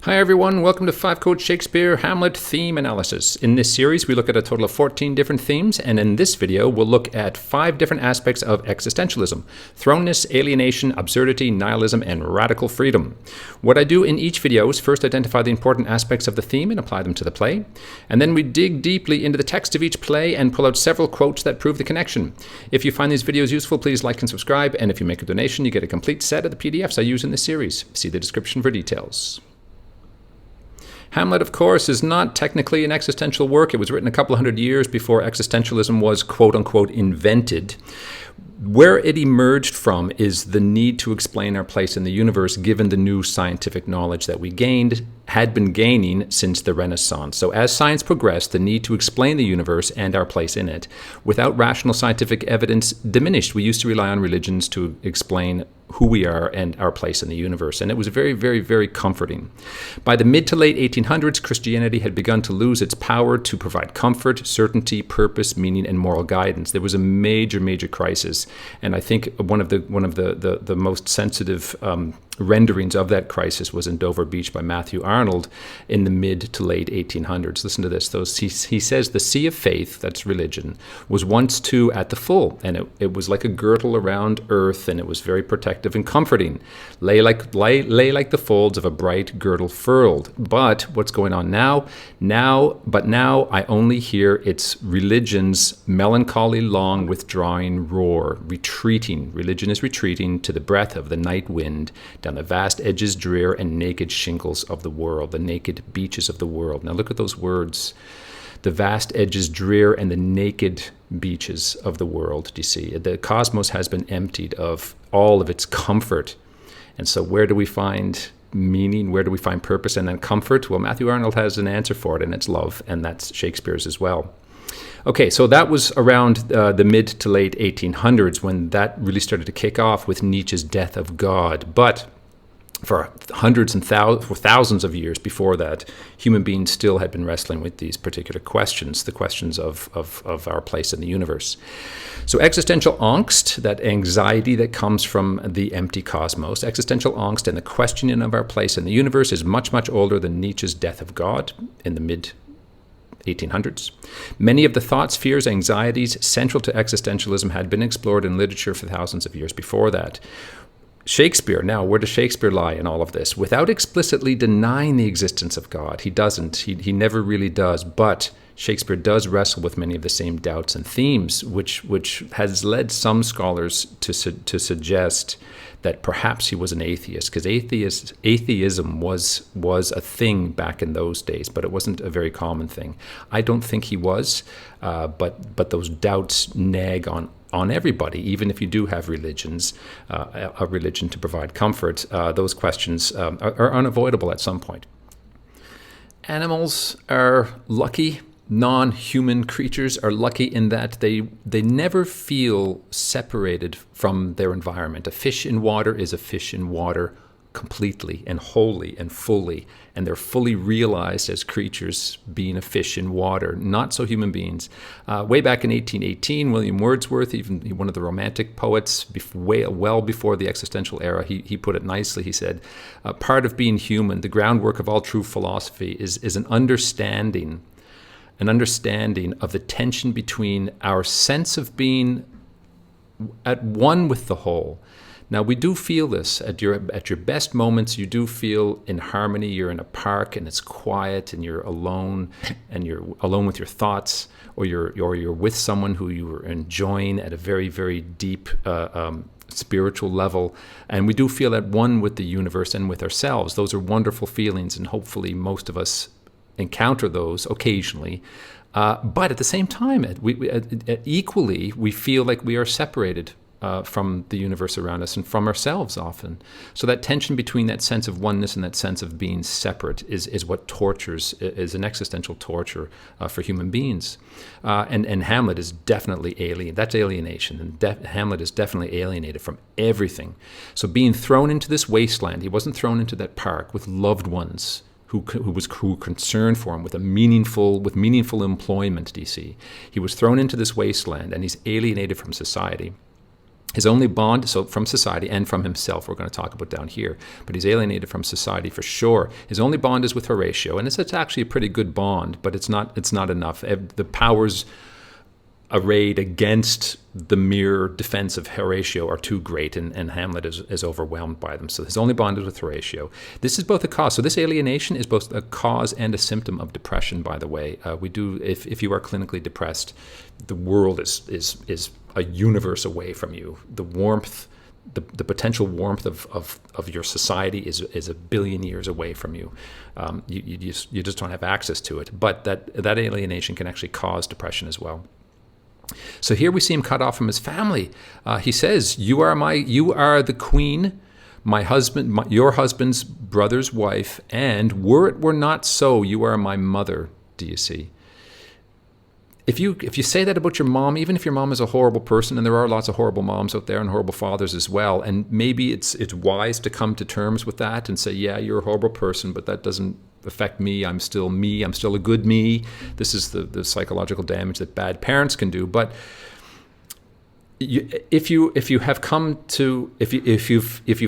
Hi everyone, welcome to 5 Quotes Shakespeare Hamlet Theme Analysis. In this series we look at a total of 14 different themes, and in this video we'll look at 5 different aspects of existentialism: thrownness, alienation, absurdity, nihilism, and radical freedom. What I do in each video is first identify the important aspects of the theme and apply them to the play, and then we dig deeply into the text of each play and pull out several quotes that prove the connection. If you find these videos useful, please like and subscribe, and if you make a donation you get a complete set of the PDFs I use in this series. See the description for details. Hamlet, of course, is not technically an existential work. It was written a couple of hundred years before existentialism was quote-unquote invented. Where it emerged from is the need to explain our place in the universe given the new scientific knowledge that we had been gaining since the Renaissance. So as science progressed, the need to explain the universe and our place in it without rational scientific evidence diminished. We used to rely on religions to explain who we are and our place in the universe. And it was very, very, very comforting. By the mid to late 1800s, Christianity had begun to lose its power to provide comfort, certainty, purpose, meaning, and moral guidance. There was a major, major crisis. And I think one of the most sensitive renderings of that crisis was in Dover Beach by Matthew Arnold in the mid to late 1800s. Listen to this. He says, "The sea of faith," that's religion, "was once too at the full, and it was like a girdle around earth, and it was very protective and comforting, lay like the folds of a bright girdle furled. But what's going on now I only hear its religion's melancholy long withdrawing roar, retreating. Religion is retreating to the breath of the night wind, down the vast edges drear and naked shingles of the world," the naked beaches of the world. Now look at those words. The vast edges drear and the naked beaches of the world. Do you see? The cosmos has been emptied of all of its comfort. And so where do we find meaning? Where do we find purpose and then comfort? Well, Matthew Arnold has an answer for it, and it's love, and that's Shakespeare's as well. Okay, so that was around the mid to late 1800s when that really started to kick off with Nietzsche's Death of God. But for hundreds and thousands of years before that, human beings still had been wrestling with these particular questions, the questions of our place in the universe. So existential angst, that anxiety that comes from the empty cosmos, existential angst and the questioning of our place in the universe is much, much older than Nietzsche's Death of God in the mid-1800s. Many of the thoughts, fears, anxieties central to existentialism had been explored in literature for thousands of years before that. Shakespeare, now, where does Shakespeare lie in all of this? Without explicitly denying the existence of God, he doesn't. He never really does. But Shakespeare does wrestle with many of the same doubts and themes, which has led some scholars to suggest that perhaps he was an atheist, because atheism was a thing back in those days, but it wasn't a very common thing. I don't think he was, but those doubts nag on everybody, even if you do have religions, a religion to provide comfort. Those questions are unavoidable at some point. Animals are lucky. Non-human creatures are lucky in that they never feel separated from their environment. A fish in water is a fish in water completely and wholly and fully, and they're fully realized as creatures being a fish in water. Not so human beings. Way back in 1818, William Wordsworth, even one of the Romantic poets, well before the existential era, he put it nicely. He said, "Part of being human, the groundwork of all true philosophy, is an understanding of the tension between our sense of being at one with the whole." Now, we do feel this at your best moments. You do feel in harmony. You're in a park and it's quiet and you're alone with your thoughts, or you're with someone who you are enjoying at a very, very deep spiritual level. And we do feel at one with the universe and with ourselves. Those are wonderful feelings, and hopefully most of us encounter those occasionally. But at the same time, equally, we feel like we are separated from the universe around us and from ourselves often. So that tension between that sense of oneness and that sense of being separate is what tortures, is an existential torture for human beings. And Hamlet is definitely alien. That's alienation. And Hamlet is definitely alienated from everything. So being thrown into this wasteland, he wasn't thrown into that park with loved ones who were concerned for him with meaningful employment, do you see? He was thrown into this wasteland and he's alienated from society. His only bond, so from society and from himself, we're going to talk about down here, but he's alienated from society for sure. His only bond is with Horatio, and it's actually a pretty good bond, but it's not enough. The powers arrayed against the mere defense of Horatio are too great, and Hamlet is overwhelmed by them. So his only bond is with Horatio. This is both a cause. So this alienation is both a cause and a symptom of depression, by the way. If you are clinically depressed, the world is a universe away from you. The warmth, the potential warmth of your society is a billion years away from you. You just don't have access to it. But that alienation can actually cause depression as well. So here we see him cut off from his family. He says, "You are the queen, my husband, your husband's brother's wife, and were not so, you are my mother." Do you see? If you say that about your mom, even if your mom is a horrible person, and there are lots of horrible moms out there and horrible fathers as well, and maybe it's wise to come to terms with that and say, yeah, you're a horrible person, but that doesn't affect me. I'm still me. I'm still a good me. This is the psychological damage that bad parents can do. But if you've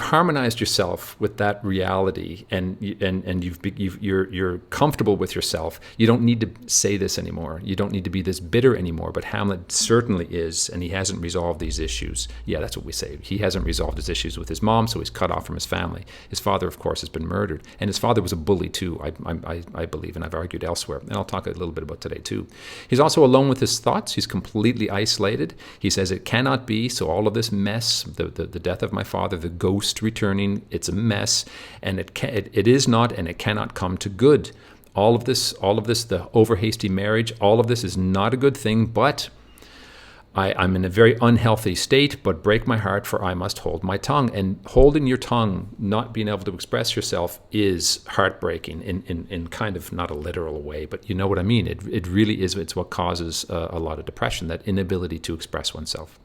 harmonized yourself with that reality and you're comfortable with yourself, you don't need to say this anymore. You don't need to be this bitter anymore. But Hamlet certainly is, and he hasn't resolved these issues. Yeah, that's what we say. He hasn't resolved his issues with his mom, so he's cut off from his family. His father, of course, has been murdered, and his father was a bully too. I believe, and I've argued elsewhere, and I'll talk a little bit about today too. He's also alone with his thoughts. He's completely isolated. He says it cannot be. So all of this mess, the death of my father, the ghost returning, it's a mess, and it is not, and it cannot come to good. All of this, the over hasty marriage, all of this is not a good thing. But I'm in a very unhealthy state. But break my heart, for I must hold my tongue. And holding your tongue, not being able to express yourself, is heartbreaking in kind of not a literal way, but you know what I mean. It really is. It's what causes a lot of depression, that inability to express oneself.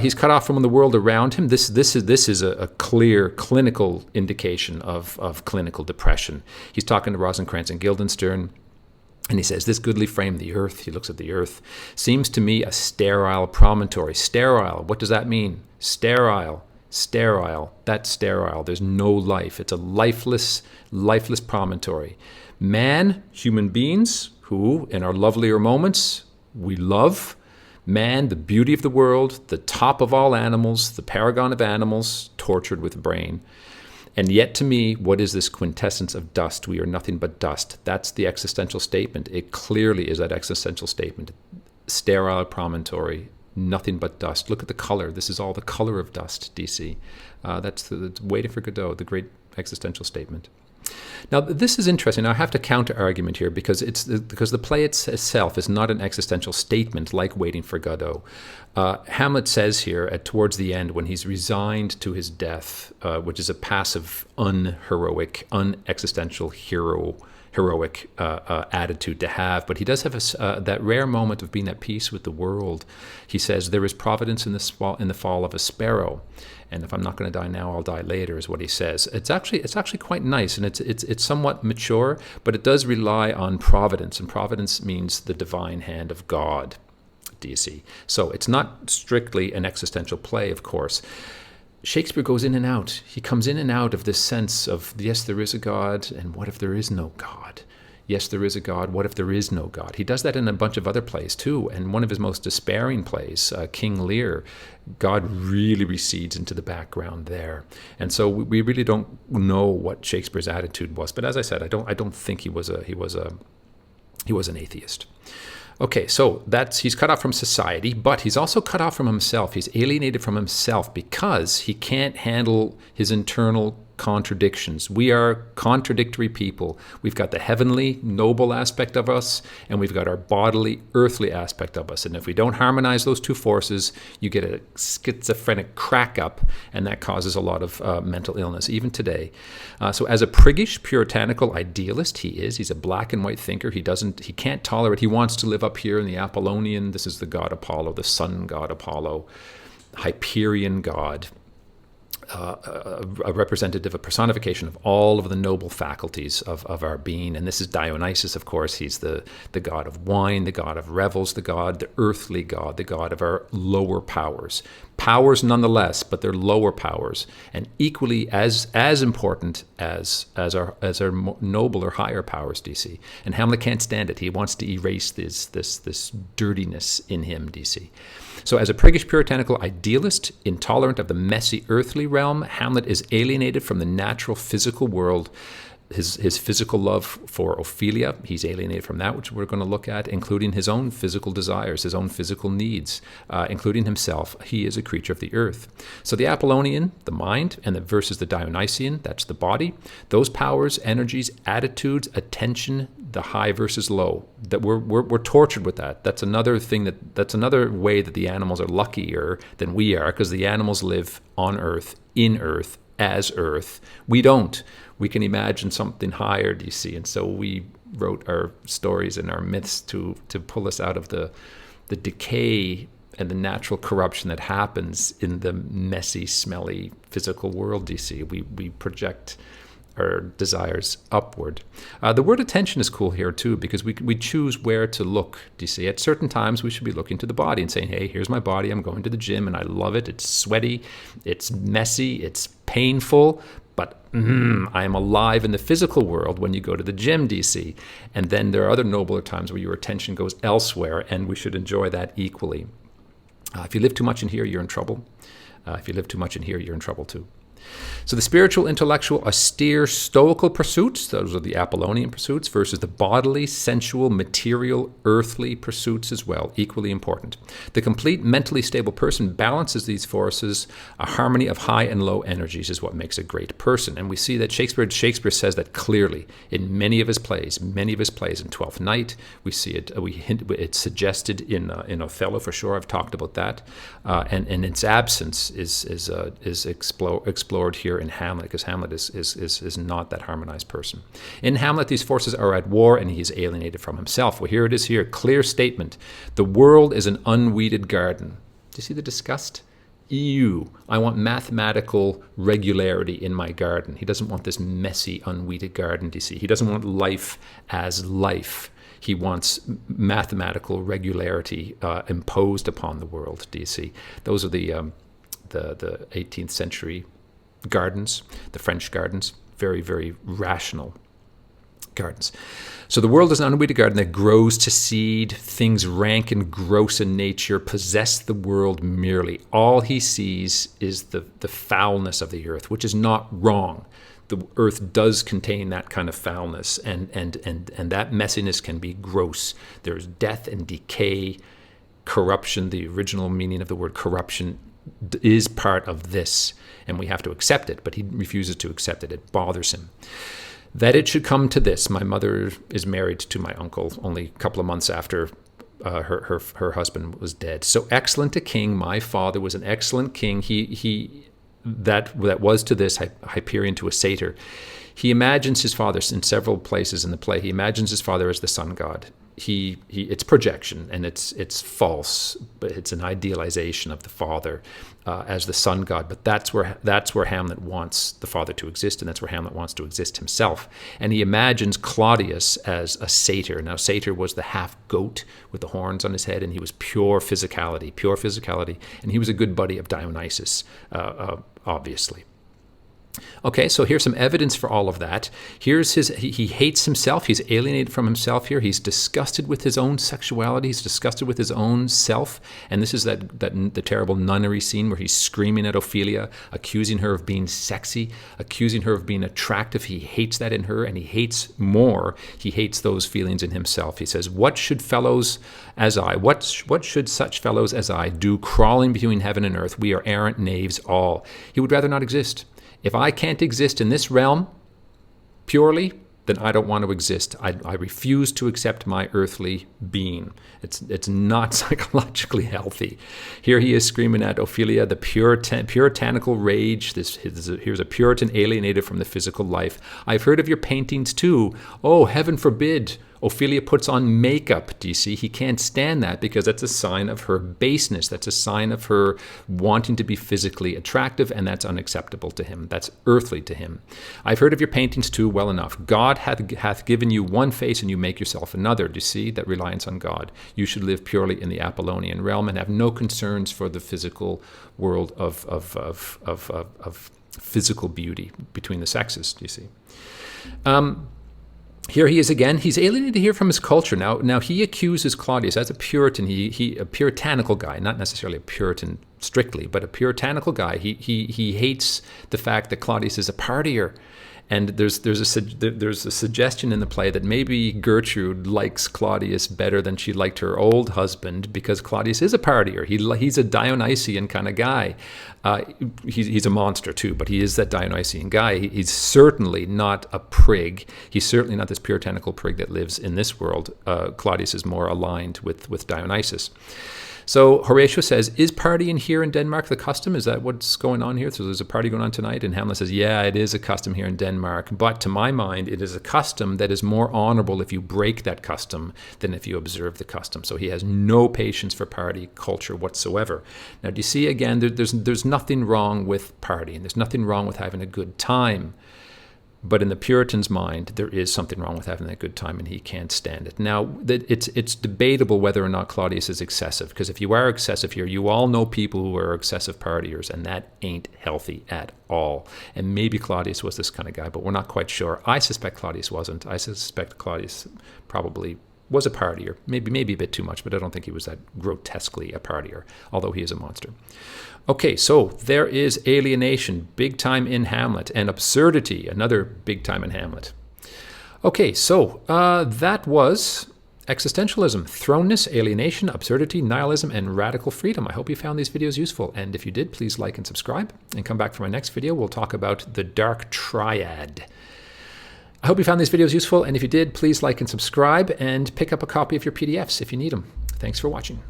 He's cut off from the world around him. This is a clear clinical indication of clinical depression. He's talking to Rosencrantz and Guildenstern, and he says, "This goodly frame, the earth," he looks at the earth, "seems to me a sterile promontory." Sterile, what does that mean? Sterile, that's sterile. There's no life. It's a lifeless promontory. Man, human beings, who in our lovelier moments we love, man, the beauty of the world, the top of all animals, the paragon of animals, tortured with brain. And yet to me, what is this quintessence of dust? We are nothing but dust. That's the existential statement. It clearly is that existential statement. Sterile promontory, nothing but dust. Look at the color. This is all the color of dust, DC. That's Waiting for Godot, the great existential statement. Now, this is interesting. I have to counter-argument here because the play itself is not an existential statement like Waiting for Godot. Hamlet says here towards the end, when he's resigned to his death, which is a passive, unheroic, unexistential heroic attitude to have, but he does have that rare moment of being at peace with the world. He says, "There is providence in the fall of a sparrow, and if I'm not going to die now, I'll die later," is what he says. It's actually quite nice, and it's somewhat mature, but it does rely on providence, and providence means the divine hand of God. Do you see? So it's not strictly an existential play, of course. Shakespeare goes in and out. He comes in and out of this sense of, yes, there is a God, and what if there is no God? Yes, there is a God, what if there is no God? He does that in a bunch of other plays too, and one of his most despairing plays, King Lear, God really recedes into the background there. And so we really don't know what Shakespeare's attitude was. But as I said, I don't think he was an atheist. Okay, so he's cut off from society, but he's also cut off from himself. He's alienated from himself because he can't handle his internal contradictions. We are contradictory people. We've got the heavenly, noble aspect of us, and we've got our bodily, earthly aspect of us. And if we don't harmonize those two forces, you get a schizophrenic crack up, and that causes a lot of mental illness, even today. So as a priggish, puritanical idealist, he's a black and white thinker. He can't tolerate, he wants to live up here in the Apollonian. This is the god Apollo, the sun god Apollo, Hyperion god. A representative, a personification of all of the noble faculties of our being. And this is Dionysus, of course. He's the god of wine, the god of revels, the earthly god, the god of our lower powers. Powers nonetheless, but they're lower powers, and equally as important as our noble or higher powers, DC. And Hamlet can't stand it. He wants to erase this dirtiness in him, DC. So as a priggish puritanical idealist, intolerant of the messy earthly realm, Hamlet is alienated from the natural physical world. His physical love for Ophelia, he's alienated from that, which we're going to look at, including his own physical desires, his own physical needs, including himself. He is a creature of the earth. So the Apollonian, the mind, and versus the Dionysian, that's the body. Those powers, energies, attitudes, attention, the high versus low. That we're tortured with that. That's another thing that's another way that the animals are luckier than we are, because the animals live on earth, in earth, as earth. We don't. We can imagine something higher, do you see? And so we wrote our stories and our myths to pull us out of the decay and the natural corruption that happens in the messy, smelly physical world, do you see? We project our desires upward. The word attention is cool here too, because we choose where to look, do you see? At certain times we should be looking to the body and saying, hey, here's my body, I'm going to the gym and I love it, it's sweaty, it's messy, it's painful, but I am alive in the physical world when you go to the gym, DC. And then there are other nobler times where your attention goes elsewhere, and we should enjoy that equally. If you live too much in here, you're in trouble. If you live too much in here, you're in trouble too. So the spiritual, intellectual, austere, stoical pursuits, those are the Apollonian pursuits, versus the bodily, sensual, material, earthly pursuits as well, equally important. The complete mentally stable person balances these forces. A harmony of high and low energies is what makes a great person. And we see that Shakespeare says that clearly in many of his plays, in Twelfth Night. We see it, it's suggested in Othello for sure. I've talked about that. And its absence is explored here in Hamlet, because Hamlet is not that harmonized person. In Hamlet, these forces are at war and he is alienated from himself. Well, here it is here, clear statement. The world is an unweeded garden. Do you see the disgust? I want mathematical regularity in my garden. He doesn't want this messy, unweeded garden, do you see? He doesn't want life as life. He wants mathematical regularity imposed upon the world, do you see? Those are the 18th century gardens, the French gardens, very, very rational gardens. So the world is an unweeded garden that grows to seed. Things rank and gross in nature possess the world merely. All he sees is the foulness of the earth, which is not wrong. The earth does contain that kind of foulness, and that messiness can be gross. There's death and decay, corruption. The original meaning of the word corruption is part of this, and we have to accept it, but he refuses to accept it. It bothers him. That it should come to this. My mother is married to my uncle only a couple of months after her husband was dead. So excellent a king, my father was an excellent king. That was to this, Hyperion to a satyr. He imagines his father in several places in the play. He imagines his father as the sun god. It's projection, and it's false, but it's an idealization of the father as the sun god. But that's where Hamlet wants the father to exist, and that's where Hamlet wants to exist himself. And he imagines Claudius as a satyr. Now, satyr was the half goat with the horns on his head, and he was pure physicality, and he was a good buddy of Dionysus, obviously. Okay, so here's some evidence for all of that. Here's he hates himself. He's alienated from himself here. He's disgusted with his own sexuality. He's disgusted with his own self. And this is the terrible nunnery scene where he's screaming at Ophelia, accusing her of being sexy, accusing her of being attractive. He hates that in her, and he hates those feelings in himself. He says, what should fellows as I, what should such fellows as I do crawling between heaven and earth? We are errant knaves all. He would rather not exist. If I can't exist in this realm purely, then I don't want to exist. I refuse to accept my earthly being. It's not psychologically healthy. Here he is screaming at Ophelia, the puritanical rage. Here's a Puritan alienated from the physical life. I've heard of your paintings too. Oh, heaven forbid. Ophelia puts on makeup, do you see? He can't stand that because that's a sign of her baseness. That's a sign of her wanting to be physically attractive, and that's unacceptable to him. That's earthly to him. I've heard of your paintings too well enough. God hath given you one face, and you make yourself another. Do you see that reliance on God? You should live purely in the Apollonian realm and have no concerns for the physical world of physical beauty between the sexes, do you see? Here he is again. He's alienated here from his culture. Now he accuses Claudius as a Puritan. He a puritanical guy, not necessarily a Puritan strictly, but a puritanical guy. He hates the fact that Claudius is a partier. And there's a suggestion in the play that maybe Gertrude likes Claudius better than she liked her old husband because Claudius is a partier. He's a Dionysian kind of guy. He's a monster too, but he is that Dionysian guy. He's certainly not a prig. He's certainly not this puritanical prig that lives in this world. Claudius is more aligned with Dionysus. So Horatio says, is partying here in Denmark the custom? Is that what's going on here? So there's a party going on tonight? And Hamlet says, yeah, it is a custom here in Denmark. But to my mind, it is a custom that is more honorable if you break that custom than if you observe the custom. So he has no patience for party culture whatsoever. Now, do you see, again, there's nothing wrong with partying. There's nothing wrong with having a good time. But in the Puritan's mind, there is something wrong with having that good time, and he can't stand it. Now, it's debatable whether or not Claudius is excessive, because if you are excessive here, you all know people who are excessive partiers, and that ain't healthy at all. And maybe Claudius was this kind of guy, but we're not quite sure. I suspect Claudius wasn't. I suspect Claudius probably was a partier, maybe a bit too much, but I don't think he was that grotesquely a partier, although he is a monster. Okay, so there is alienation, big time in Hamlet, and absurdity, another big time in Hamlet. Okay, so that was existentialism, thrownness, alienation, absurdity, nihilism, and radical freedom. I hope you found these videos useful, and if you did, please like and subscribe, and come back for my next video. We'll talk about the Dark Triad. I hope you found these videos useful, and if you did, please like and subscribe, and pick up a copy of your PDFs if you need them. Thanks for watching.